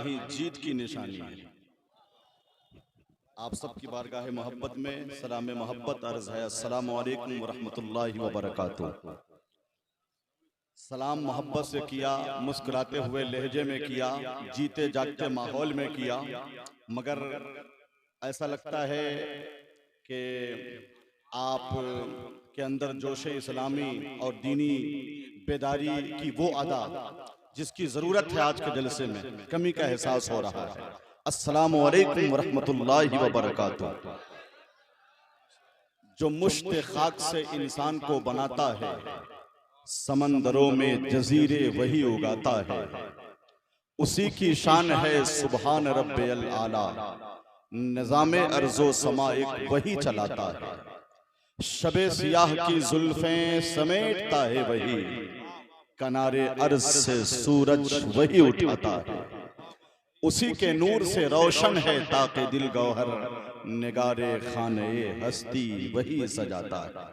नहीं, जीत की निशानी है। आप सबकी बारगाह मोहब्बत में सलाम मोहब्बत अर्ज है। अस्सलामु अलैकुम वरहमतुल्लाहि वबरकातुहू। सलाम मोहब्बत से किया, मुस्कुराते हुए लहजे में किया, जीते जागते माहौल में किया, मगर ऐसा लगता है कि आप के अंदर जोश इस्लामी और दीनी बेदारी की वो अदा जिसकी ज़रूरत है आज के जलसे में, कमी का एहसास हो रहा है। अस्सलामु अलैकुम वरहमतुल्लाहि वबरकातुहू। जो मुश्त खाक से इंसान को बनाता है, समंदरों में जजीरे वही उगाता है, उसी की शान है सुभान रब्बियल आला, निज़ामे अर्ज़ो समा एक वही चलाता है, शबे सियाह की जुल्फें समेटता है वही, किनारे अर्ज़ से सूरज वही उठाता है, उसी के नूर से रोशन है ताक़े दिल गौहर, निगारे खाने हस्ती वही सजाता है।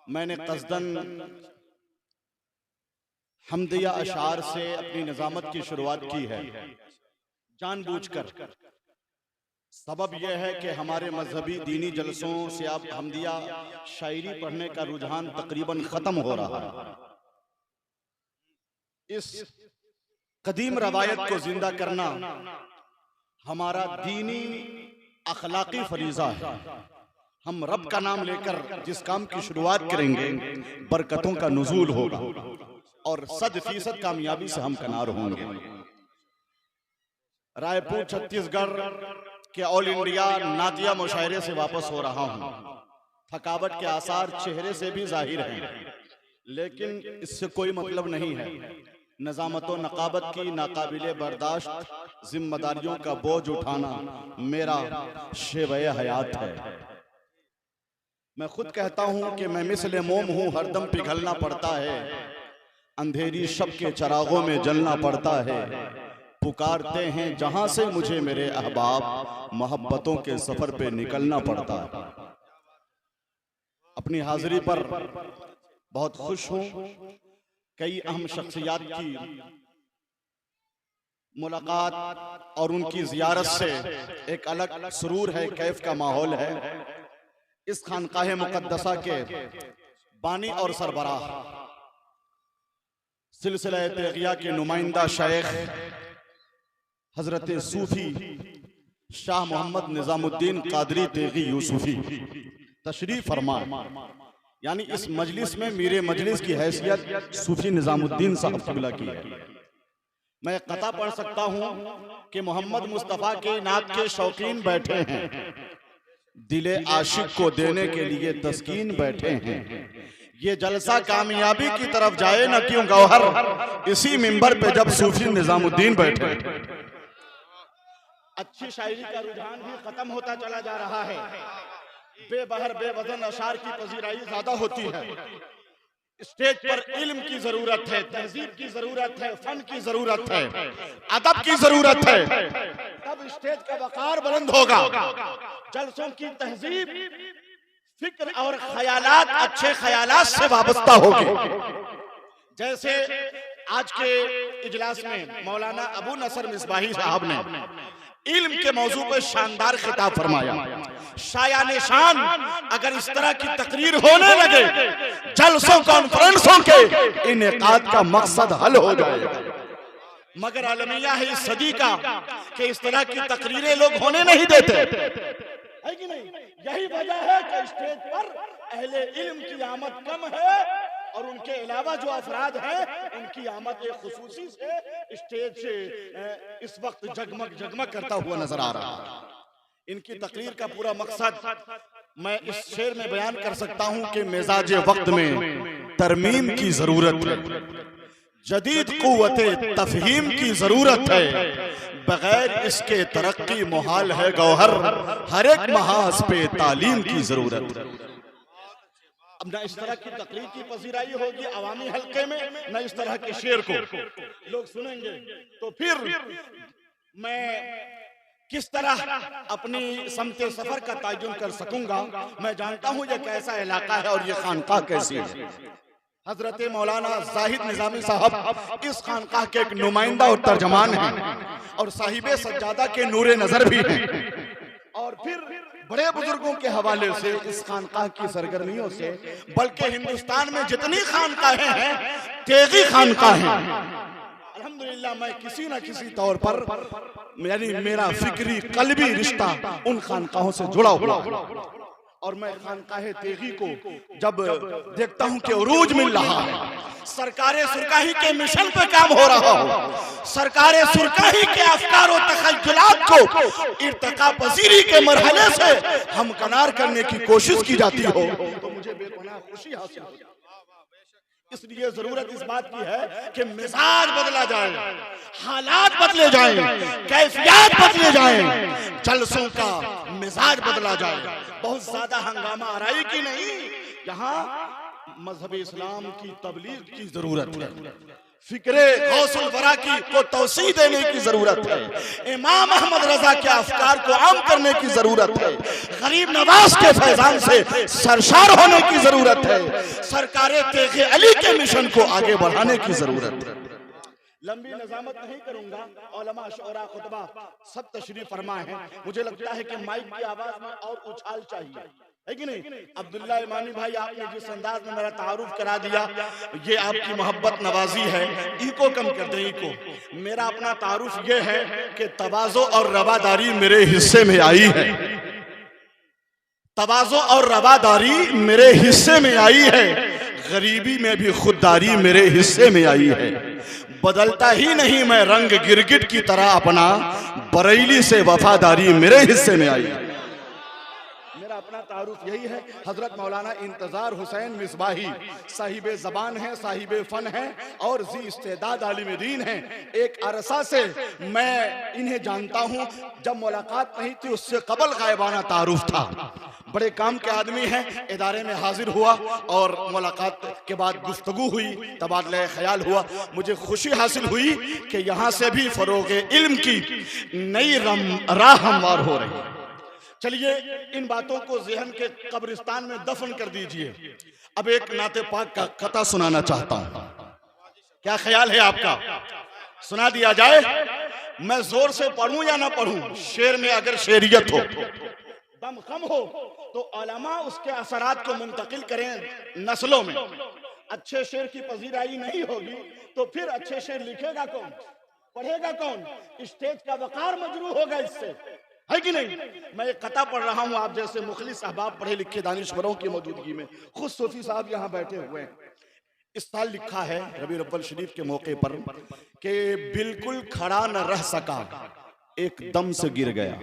मैंने क़स्दन हमदिया अशार से अपनी निज़ामत की शुरुआत की है जानबूझकर। सबब यह है कि हमारे मजहबी दीनी जलसों से अब हमदिया शायरी पढ़ने का रुझान तकरीबन ख़त्म हो रहा है। इस कदीम रवायत को जिंदा करना हमारा दीनी अखलाकी फरीज़ा है। हम रब का नाम लेकर जिस काम की शुरुआत करेंगे, बरकतों का नुज़ूल होगा और 100% कामयाबी से हम किनार होंगे। रायपुर छत्तीसगढ़ के ऑल इंडिया नातिया मुशायरे से वापस हो रहा हूँ। थकावट के आसार चेहरे से भी जाहिर हैं, लेकिन इससे कोई मतलब नहीं है। नज़ामत व नकाबत की नाकाबिले बर्दाश्त जिम्मेदारियों का बोझ उठाना मेरा शेवए हयात है। मैं खुद कहता हूँ कि मैं मिसले मोम हूँ, हरदम पिघलना पड़ता है, अंधेरी शब के चरागों में जलना पड़ता है, पुकारते हैं जहां से मुझे मेरे अहबाब, मोहब्बतों के सफर पे निकलना पड़ता है। अपनी हाजिरी पर बहुत खुश हूँ। कई अहम शख्सियात की मुलाकात और उनकी जियारत से एक अलग सुरूर है, कैफ का माहौल है। इस खानकाहे मुकद्दसा के बानी और सरबराह सिलसिला तेगिया के नुमाइंदा शेख हजरत सूफी शाह मोहम्मद निजामुद्दीन कादरी तेगी यूसुफी तशरीफ फरमा। यानी इस मजलिस में मेरे मजलिस की हैसियत सूफी निजामुद्दीन साहब क़िबला की है। मैं कता पढ़ सकता हूँ कि मोहम्मद मुस्तफ़ा के नात के शौकीन बैठे हैं, दिले आशिक को देने के लिए तस्कीन बैठे हैं। ये जलसा कामयाबी की तरफ जाए ना क्यों गौहर, इसी मिंबर पे जब सूफी निजामुद्दीन बैठे। अच्छी शायरी का रुझान भी खत्म होता चला जा रहा है। बेबहर बेवजन अशार की पजीराई ज्यादा होती है। स्टेज पर इल्म की जरूरत है, तहजीब की जरूरत है, फन की जरूरत है, अदब की जरूरत है, तब स्टेज का वकार बुलंद होगा। जलसों की तहजीब, फिक्र और ख्यालात अच्छे ख्यालात से वाबस्ता होगी। जैसे आज के इजलास में मौलाना अबू नसर मिसबाही साहब ने इल्म के मौजू पर शानदार खिताब फरमाया। शायाने शान अगर इस तरह की तकरीर होने लगे, जलसों कॉन्फ्रेंसों के इनेकाद का मकसद हल हो जाएगा। मगर अलमिया है इस सदी का कि इस तरह की तकरीरें लोग होने नहीं देते, है कि नहीं? यही वजह है कि स्टेज पर अहले इल्म की आमद कम है और उनके अलावा जो अफराद हैं उनकी आमद एक खुसूसी से स्टेज से इस वक्त जगमग जगमग करता हुआ नजर आ रहा है। इनकी तकरीर का पूरा मकसद मैं इस शेर में बयान कर सकता हूं कि मिजाज वक्त में तरमीम की जरूरत है, जदीद कुव्वते तफहीम की जरूरत है, बगैर इसके तरक्की मुहाल है गौहर, हर एक महाज पे तालीम की जरूरत है। अब न इस तरह की तकरीर की पजीराई होगी अवामी हल्के में, न इस तरह के शेर को लोग सुनेंगे, तो फिर मैं किस तरह अपनी समते सफर का ताजुन कर सकूंगा। मैं जानता हूं ये कैसा इलाका है और ये खानकाह कैसी है। हजरत मौलाना जाहिद निजामी साहब इस खानकाह के एक नुमाइंदा और तर्जमान हैं और साहिबे सज्जादा के नूरे नजर भी हैं। और फिर बड़े बुजुर्गों के हवाले से इस खानकाह की सरगर्मियों से, बल्कि हिंदुस्तान में जितनी खानकाहें हैं तेगी खानकाहें हैं। अल्हम्दुलिल्लाह मैं किसी न किसी तौर पर यानी मेरा फिक्री कल्बी रिश्ता उन खानकाहों से जुड़ा हुआ है। और मैं खानकाहे तेगी को जब देखता हूं कि उरूज मिल रहा है, सरकारे सुरकाही के मिशन पे काम हो रहा हो, सरकारे सुरकाही के अफकार और तखय्युलात को इर्तिका पजीरी के मरहले से हमकनार करने की कोशिश की जाती हो तो मुझे बेपनाह खुशी हासिल होती है। इसलिए जरूरत इस बात की है कि मिजाज बदला जाए, हालात बदले जाएं, कैफियत बदले जाएं, जलसों का मिजाज बदला जाए। बहुत ज्यादा हंगामा आराई की नहीं, यहाँ मजहब इस्लाम की तबलीग की जरूरत है, फिक्रे गौसुल वरा की को तौसी देने की जरूरत है, इमाम अहमद रजा के अफकार को आम करने की जरूरत है, गरीब नवाज के फैजान से सरशार होने की जरूरत है, सरकारे तेगे अली के मिशन को आगे बढ़ाने की जरूरत है। लंबी नजामत नहीं करूंगा, उलमा शोरा खुतबा सब तशरीफ फरमा है। मुझे लगता है कि माइक की आवाज में और उछाल चाहिए, है कि नहीं? अब्दुल्ला इमानी भाई, आपने जिस अंदाज में मेरा तारुफ करा दिया, ये आपकी मोहब्बत नवाजी है। इको कम कर दें, इको। मेरा अपना तारुफ ये है कि तवाज़ो और रवादारी मेरे हिस्से में आई है, तवाज़ो और रवादारी मेरे हिस्से में आई है, गरीबी में भी खुददारी मेरे हिस्से में आई है। बदलता ही नहीं मैं रंग गिरगिट की तरह अपना, बरेली से वफादारी मेरे हिस्से में आई है। मेरा अपना तारुफ यही है। हजरत मौलाना इंतजार हुसैन मिसबाही साहिबे जबान है, साहिबे फन है और जी इस्तेदाद आलिम दीन है। एक अरसा से मैं इन्हें जानता हूँ, जब मुलाकात नहीं थी उससे कबल गायबाना तारुफ था। बड़े काम के आदमी हैं, इदारे में हाजिर हुआ और मुलाकात के बाद गुफ्तगू हुई, तबादला ख्याल हुआ। मुझे खुशी हासिल हुई कि यहाँ से भी फरोगे इल्म की नई राह हमवार हो रही है। चलिए इन बातों को ज़हन के कब्रिस्तान में दफन कर दीजिए। अब एक नाते पाक का कथा सुनाना चाहता हूँ, क्या ख्याल है आपका? सुना दिया जाए? मैं जोर से पढ़ूं या ना पढ़ूं? शेर में अगर शेरियत हो, दम कम हो तो उलमा उसके असरात को मुंतकिल करें नस्लों में। अच्छे शेर की पजीराई नहीं होगी तो फिर अच्छे शेर लिखेगा कौन, पढ़ेगा कौन? स्टेज का वकार मजरू होगा इससे, है कि नहीं? मैं एक कथा पढ़ रहा हूँ, आप जैसे मुखलिस अहबाब पढ़े लिखे दानिश्वरों की मौजूदगी में। खुद सूफी साहब यहाँ बैठे हुए हैं। इस साल लिखा है रबी अव्वल शरीफ के मौके पर कि बिल्कुल खड़ा न रह सका, एकदम से गिर गया।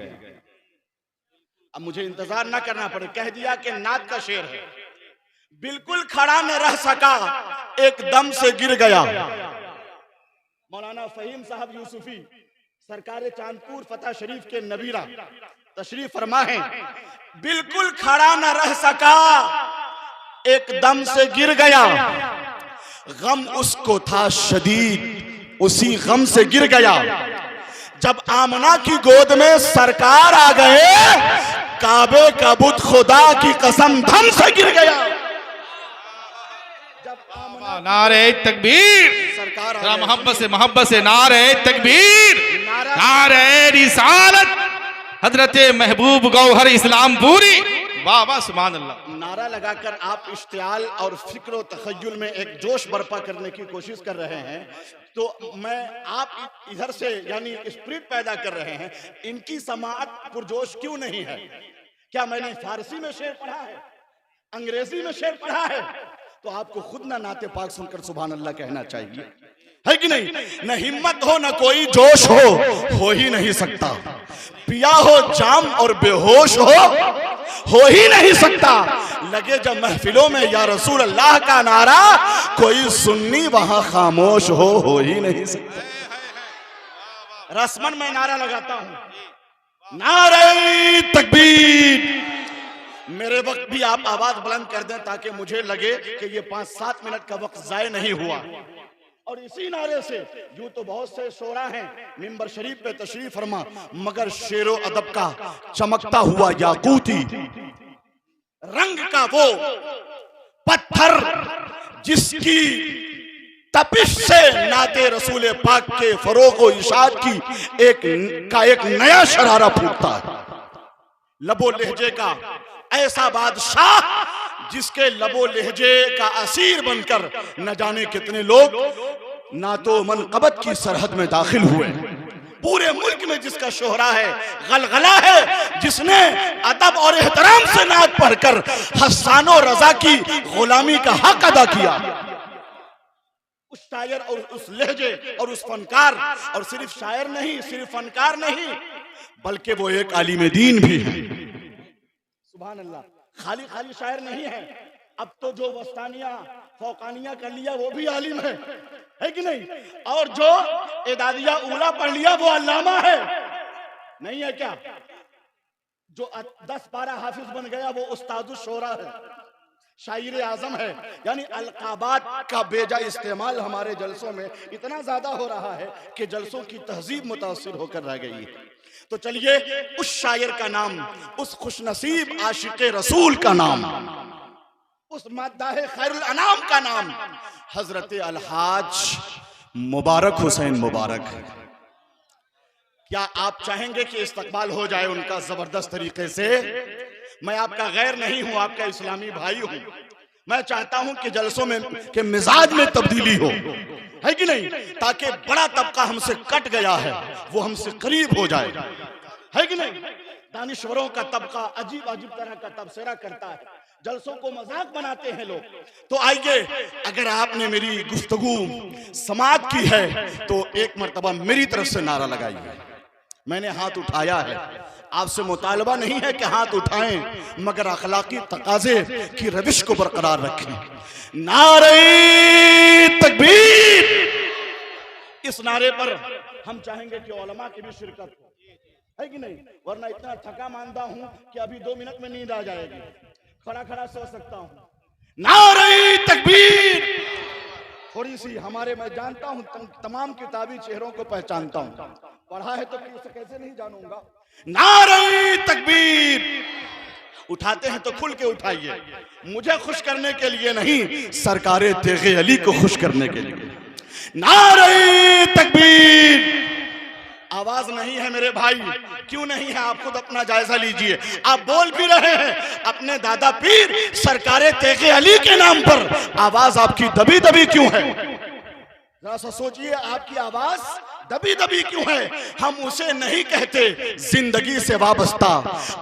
अब मुझे इंतजार ना करना पड़े, कह दिया कि नात का शेर है। बिल्कुल खड़ा न रह सका, एकदम से गिर गया। मौलाना फहीम साहब यूसुफी सरकार चांदपुर फतेह शरीफ के नबीरा तशरीफ फरमा है। बिल्कुल खड़ा न रह सका, एकदम से गिर गया। गम उसको था शदीद, उसी गम से गिर गया। जब आमना की गोद में सरकार आ गए, काबे का बुत खुदा की कसम धम से गिर गया। नारे तकबीर, सरकार मोहब्बत से नारे तकबीर, नारे रिसालत, हजरत महबूब गौहर इस्लाम पूरी। वाह वाह सुभान अल्लाह। नारा लगाकर आप इश्तियाल और फिक्र और तखय्युल में एक जोश बर्पा करने की कोशिश कर रहे हैं, तो मैं आप इधर से यानी स्पिरिट पैदा कर रहे हैं। इनकी समाअत पुरजोश क्यों नहीं है? क्या मैंने फारसी में शेर पढ़ा है, अंग्रेजी में शेर पढ़ा है? तो आपको खुद ना नाते पाक सुनकर सुभान अल्लाह कहना चाहिए, है कि नहीं? न हिम्मत हो न कोई जोश हो ही नहीं सकता। पिया हो जाम और बेहोश हो ही नहीं सकता। लगे जब महफिलों में या रसूल अल्लाह का नारा, कोई सुन्नी वहां खामोश हो ही नहीं सकता। रस्मन मैं नारा लगाता हूं, नारे तकबीर। मेरे वक्त भी आप आवाज बुलंद कर दें ताकि मुझे लगे कि ये 5-7 मिनट का वक्त जाय नहीं हुआ। और इसी नारे से यूं तो बहुत से शोरा हैं मिंबर शरीफ पे तशरीफ फरमा, मगर शेरो अदब का चमकता हुआ याकूती रंग का वो पत्थर जिसकी तपिश से नाते रसूल पाक के फरोग और इशाद की एक नया शरारा फूटता है। लबो लहजे का ऐसा बादशाह जिसके लबो लहजे का असीर बनकर न जाने कितने लोग ना तो मनकबत की सरहद में दाखिल हुए। पूरे मुल्क में जिसका शोहरा है, गलगला है, जिसने अदब और एहतराम से नात पढ़कर हसन और रजा की गुलामी का हक अदा किया। उस शायर और उस लहजे और उस फनकार, और सिर्फ शायर नहीं, सिर्फ फनकार नहीं, बल्कि वो एक आलिम दीन भी है। सुभान अल्लाह। खाली खाली शायर नहीं है, अब तो जो वस्तानिया फौकानिया कर लिया वो भी आलिम है कि नहीं? और जो एदादिया उला पढ़ लिया वो अल्लामा है, नहीं है क्या? जो 10-12 हाफिज बन गया वो उस्तादुल शोरा है, शायर आजम है। यानी अलकाबात का बेजा इस्तेमाल हमारे जलसों में इतना ज्यादा हो रहा है कि जलसों की तहजीब मुतासिर होकर रह गई है। तो चलिए उस शायर का नाम, उस खुशनसीब आशिक रसूल का नाम, उस मद्दाह खैरुल अनाम का नाम हजरत अलहाज मुबारक हुसैन मुबारक है। क्या आप चाहेंगे कि इस्तकबाल हो जाए उनका जबरदस्त तरीके से? मैं आपका गैर नहीं हूं, आपका इस्लामी भाई हूं। मैं चाहता हूं कि जलसों में के मिजाज में तब्दीली हो, है कि नहीं? ताकि बड़ा तबका हमसे कट गया है वो हमसे करीब हो जाए, है कि नहीं? दानिश्वरों का तबका अजीब अजीब तरह का तबसरा करता है, जलसों को मजाक बनाते हैं लोग। तो आइए, अगर आपने मेरी गुफ्तगू समाअत की है तो एक मर्तबा मेरी तरफ से नारा लगाइए। मैंने हाथ उठाया है, आपसे मुतालबा नहीं है कि हाथ उठाएं, मगर अखलाकी तकाजे की रविश को बरकरार रखें। नारे तकबीर, इस नारे पर हम चाहेंगे कि उलमा की भी शिरकत हो, है कि नहीं? वरना इतना थका मानदा हूं कि अभी 2 मिनट में नींद आ जाएगी, खड़ा खड़ा सो सकता हूं। नारे तकबीर। थोड़ी सी हमारे, मैं जानता हूं तमाम किताबी चेहरों को पहचानता हूं, पढ़ा है तो कैसे नहीं जानूंगा। नारे तकबीर। उठाते हैं तो खुल के उठाइए, मुझे खुश करने के लिए नहीं, सरकारे तेगे अली को खुश करने के लिए। नारे तकबीर। आवाज नहीं है मेरे भाई, क्यों नहीं है? आप खुद अपना जायजा लीजिए। आप बोल भी रहे हैं अपने दादा पीर सरकारे तेगे अली के नाम पर, आवाज आपकी दबी दबी क्यों है? जरा सा सोचिए, आपकी आवाज दबी दबी क्यों है? हम उसे नहीं कहते जिंदगी से वाबस्ता,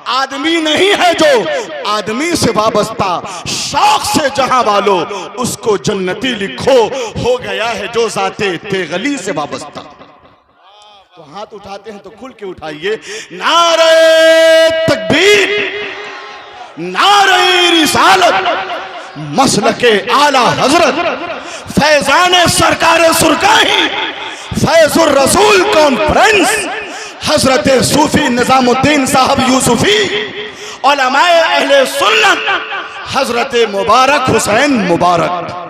आदमी नहीं है जो आदमी से वाबस्ता, शौक से जहां वालो उसको जन्नती लिखो, हो गया है जो जाते तेगली से वाबस्ता। तो हाथ उठाते हैं तो खुल के उठाइए। नारे तकबीर, नारे रिसालत, मसलके आला हजरत, फैजान सरकार सुरकाही, फैजुर रसूल कॉन्फ्रेंस, हजरत सूफी निजामुद्दीन साहब यूसुफी, उलमाए अहले सुन्नत हजरत मुबारक हुसैन मुबारक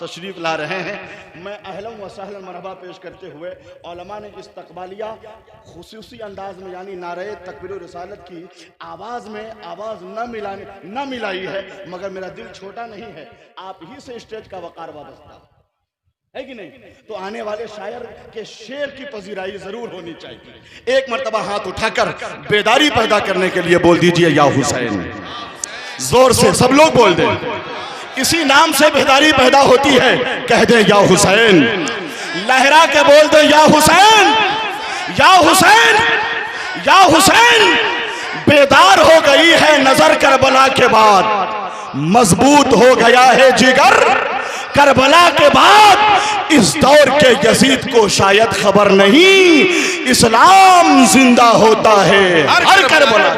तशरीफ ला रहे हैं। मैं अहलन व सहलन मरहबा पेश करते हुए उलमा ने इस्तकबालिया खुसूसी अंदाज में, यानी नारे तकबीर रिसालत की आवाज़ में आवाज़ न मिलाई है, मगर मेरा दिल छोटा नहीं है, आप ही से स्टेज का वकार वाबस्ता है कि नहीं? तो आने वाले शायर के शेर की पजीराई जरूर होनी चाहिए। एक मर्तबा हाथ उठाकर बेदारी पैदा करने के लिए बोल दीजिए या हुसैन। जोर से सब लोग बोल दें, इसी नाम से बेदारी पैदा होती है। कह दे या हुसैन, लहरा के बोल दे या हुसैन, या हुसैन, या हुसैन। बेदार हो गई है नजर करबला के बाद, मजबूत हो गया है जिगर करबला के बाद। इस दौर के यजीद को शायद खबर नहीं, इस्लाम जिंदा होता है हर करबला।